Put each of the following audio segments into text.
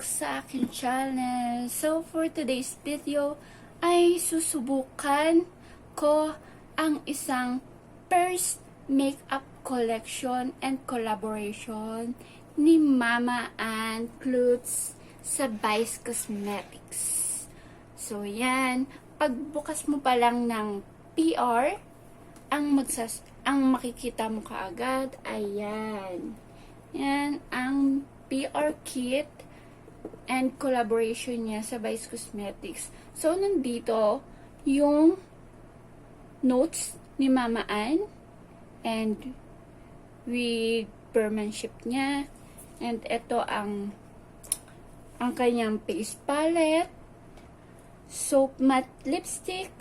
back sa aking channel. So, for today's video, ay susubukan ko ang isang first makeup collection and collaboration ni Mama and Clutz sa Vice Cosmetics. So, yan. Pagbukas mo pa lang ng PR, ang makikita mo kaagad, ayan. Yan ang PR kit and collaboration niya sa Vice Cosmetics. So, nandito yung notes ni Mama Ann and with penmanship niya. And ito ang kanyang face palette, soap matte lipstick,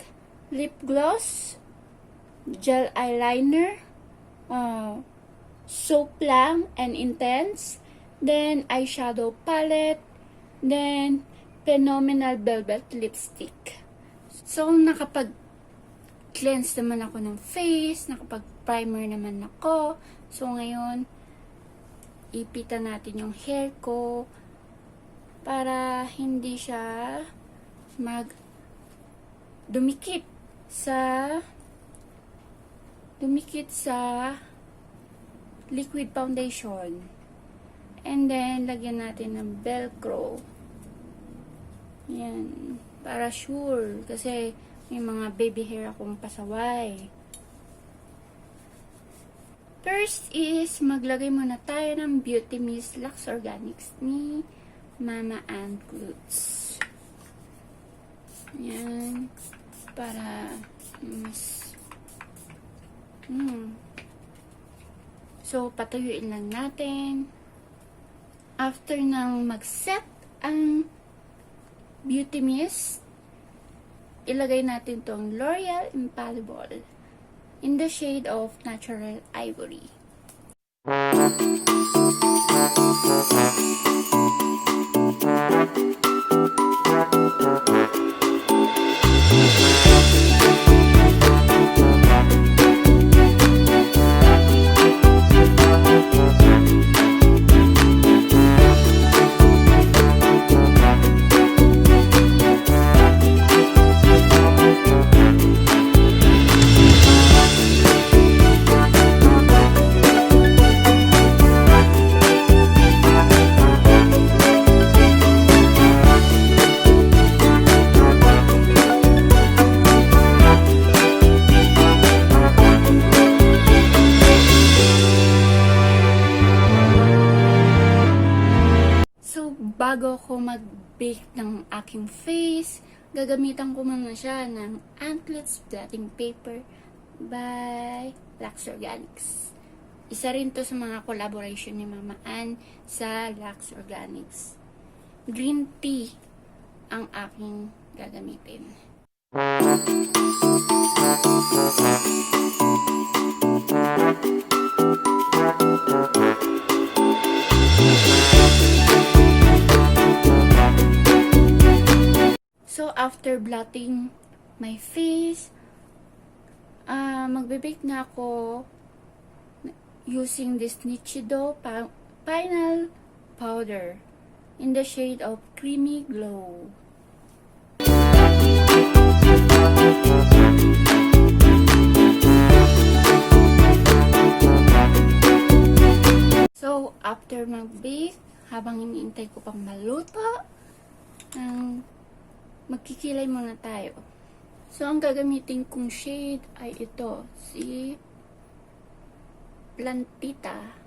lip gloss, gel eyeliner, soap lang and intense, then eyeshadow palette, then phenomenal velvet lipstick. So, nakapag-cleanse naman ako ng face, nakapag-primer naman ako. So, ngayon, ipitan natin yung hair ko para hindi siya dumikit sa liquid foundation. And then, lagyan natin ng velcro. Yan. Para sure. Kasi, may mga baby hair akong pasaway. First is, maglagay muna tayo ng Beauty Mist Luxe Organics ni Mama and Clutz. Yan. Para mas So, patuyuin lang natin. After nang mag-set ang Beauty Mist, ilagay natin tong L'Oreal Infallible in the shade of Natural Ivory. Bago ko mag-bake ng aking face, gagamitan ko muna siya ng Clutz blotting paper by Luxe Organics. Isa rin to sa mga collaboration ni Mama Ann sa Luxe Organics. Green tea ang aking gagamitin. So, after blotting my face, magbe-bake na ako using this Nichido Final Powder in the shade of Creamy Glow. So, after mag-bake, habang iniintay ko pang maluto, magkikilay muna tayo. So, ang gagamitin kong shade ay ito, si Plantita.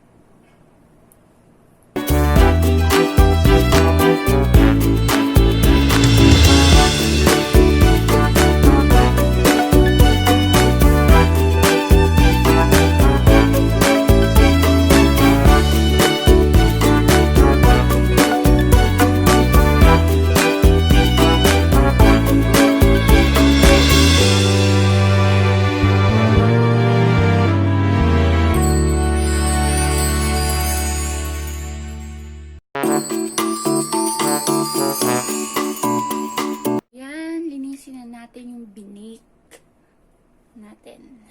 natin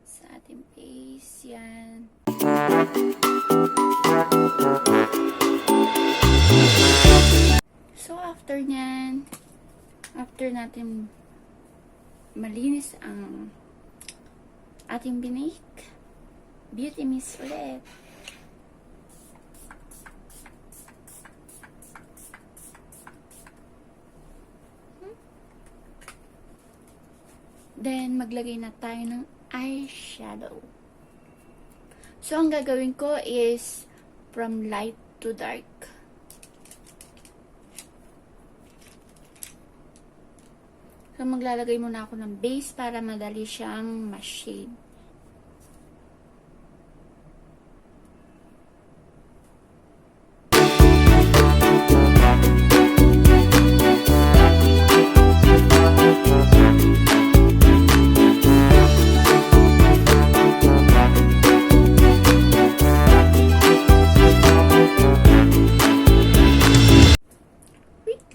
sa ating face. Yan. after nyan, after natin malinis ang ating binik, beauty mist ulit. Then, maglagay na tayo ng eyeshadow. So, ang gagawin ko is from light to dark. So, maglalagay muna ako ng base para madali siyang ma-shade.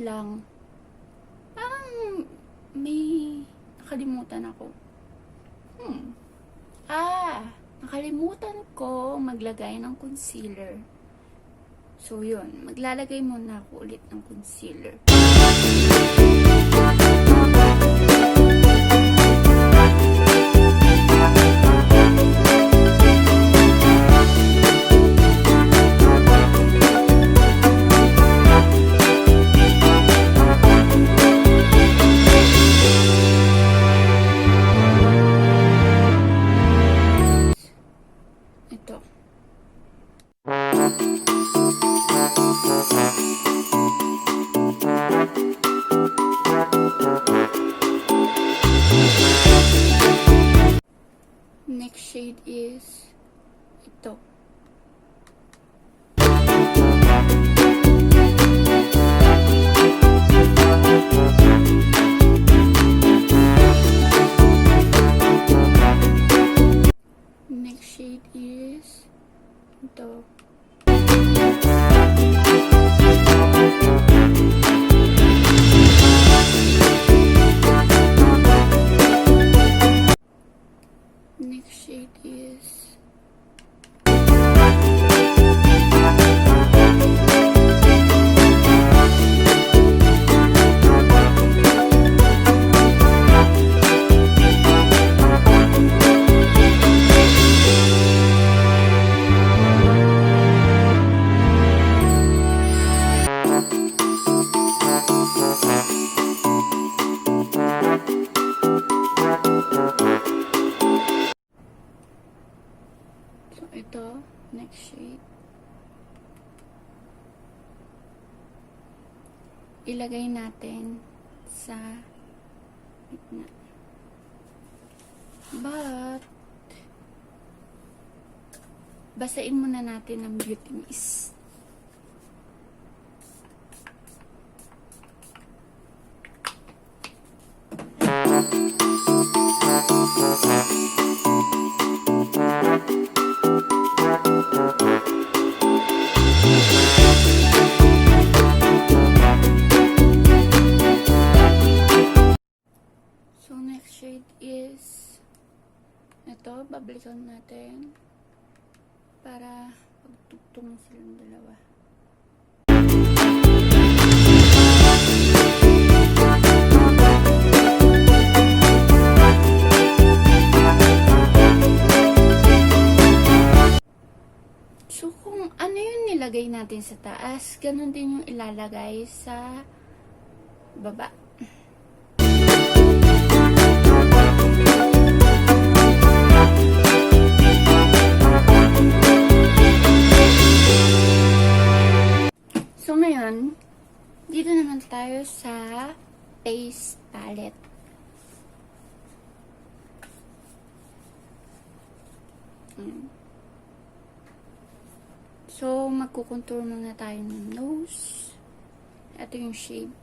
Lang. Parang may nakalimutan ako. Nakalimutan ko maglagay ng concealer. So, yun. Maglalagay muna ako ulit ng concealer. Next shade is ito. Next shade is ito. Next shade is ito, next shade. Ilagay natin sa gitna. But, basain muna natin ng beauty mist. So, next shade is ito, babalikan natin para pagtugtong silang dalawa. So, kung ano yung nilagay natin sa taas, ganun din yung ilalagay sa baba. So, ngayon, dito naman tayo sa face palette. So, magkukontour muna tayo ng nose. Ito yung shade.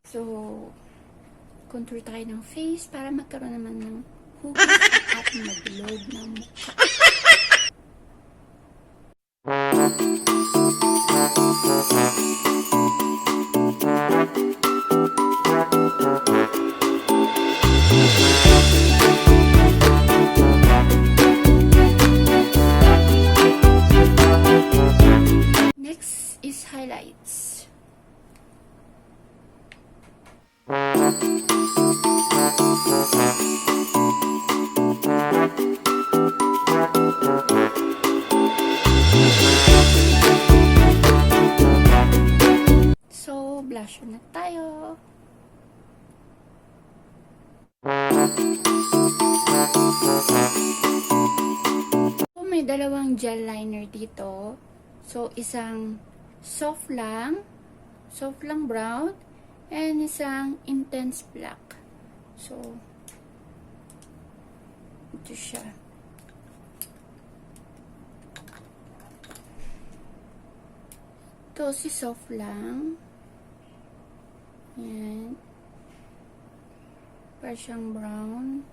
So, contour tayo ng face para magkaroon naman ng hugis at mabilog ng mukha. So, blush na tayo. So, may dalawang gel liner dito. So, isang soft lang brown, and isang intense black. So, ito siya. Ito si soft lang. Yan. Para siyang brown.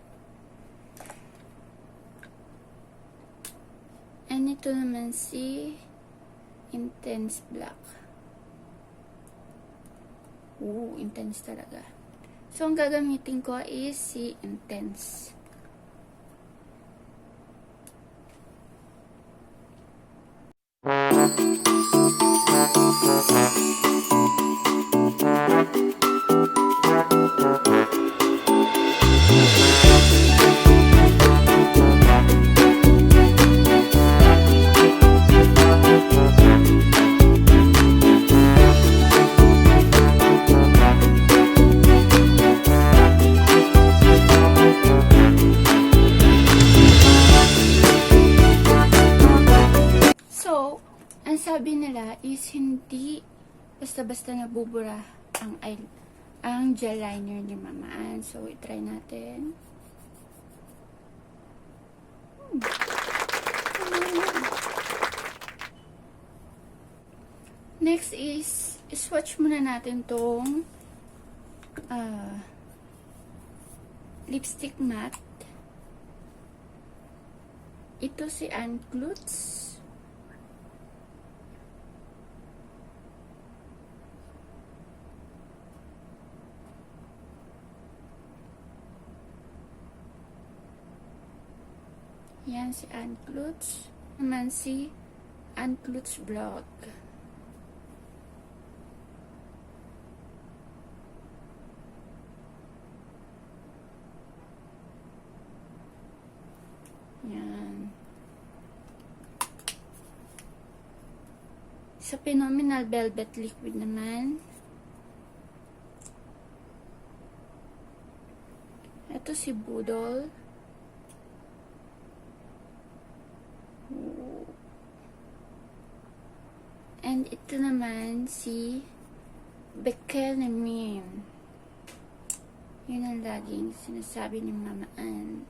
And ito naman si intense black. Intense talaga. So, ang gagamitin ko is si intense. Sabi nila is hindi basta-basta nabubura ang gel liner ni Mama Ann. So, i-try natin. Next is swatch muna natin tong lipstick matte. Ito si Clutz. Yan si Clutz. Naman si Clutz Vlog. Yan. Sa Phenomenal Velvet Liquid naman. Ito si Budol. And ito naman si SinubukANNE. Yun ang laging sinasabi ni Mama Ann.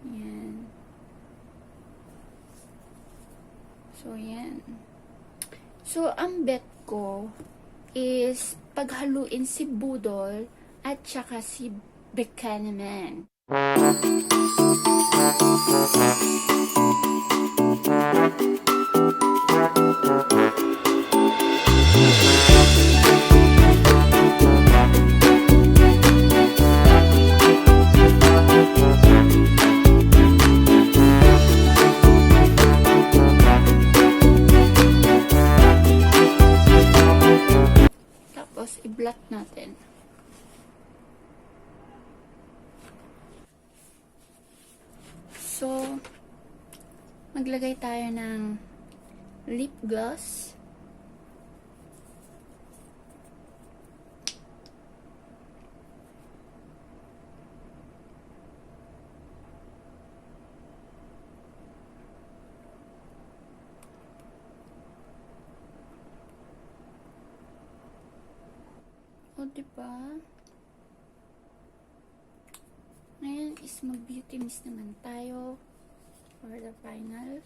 Yan. So, yan. So, ang bet ko is paghaluin si Budol at saka si SinubukANNE. Tapos, i-blot natin. So, maglagay tayo ng lip gloss. O, diba? Ngayon is mag-beauty mist naman tayo for the final.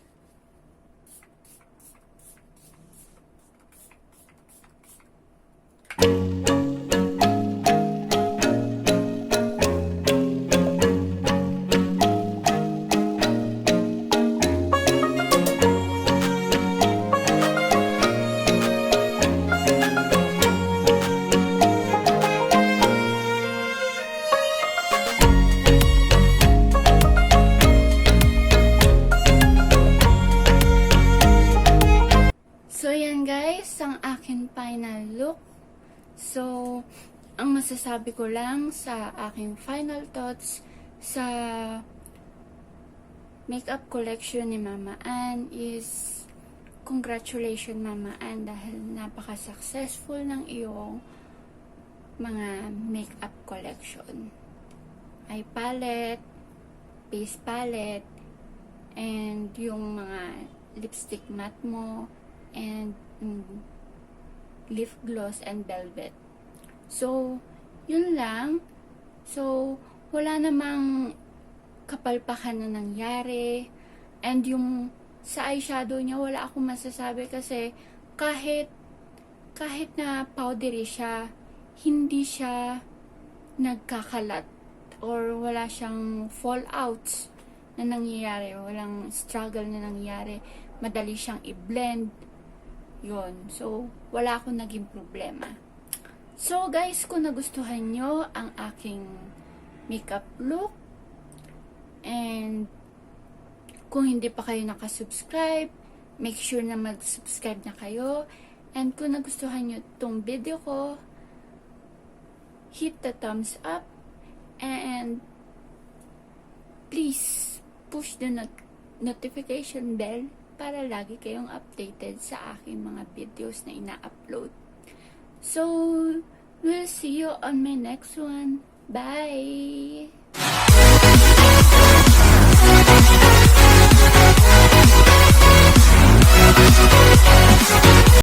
guys, ang aking final look. So, ang masasabi ko lang sa aking final thoughts sa makeup collection ni Mama Ann is congratulations Mama Ann dahil napaka-successful ng iyong mga makeup collection. Eye palette, face palette, and yung mga lipstick matte mo, and lip gloss and velvet. So, yun lang. So, wala namang kapalpakan na nangyari. And yung sa eyeshadow niya, wala akong masasabi kasi kahit na powdery siya, hindi siya nagkakalat or wala siyang fallouts na nangyayari, walang struggle na nangyayari, madali siyang i-blend, yun. So, wala akong naging problema. So, guys, kung nagustuhan nyo ang aking makeup look, and kung hindi pa kayo nakasubscribe, make sure na mag-subscribe na kayo, and kung nagustuhan nyo itong video ko, hit the thumbs up, and please push the notification bell para lagi kayong updated sa aking mga videos na ina-upload. So, we'll see you on my next one. Bye!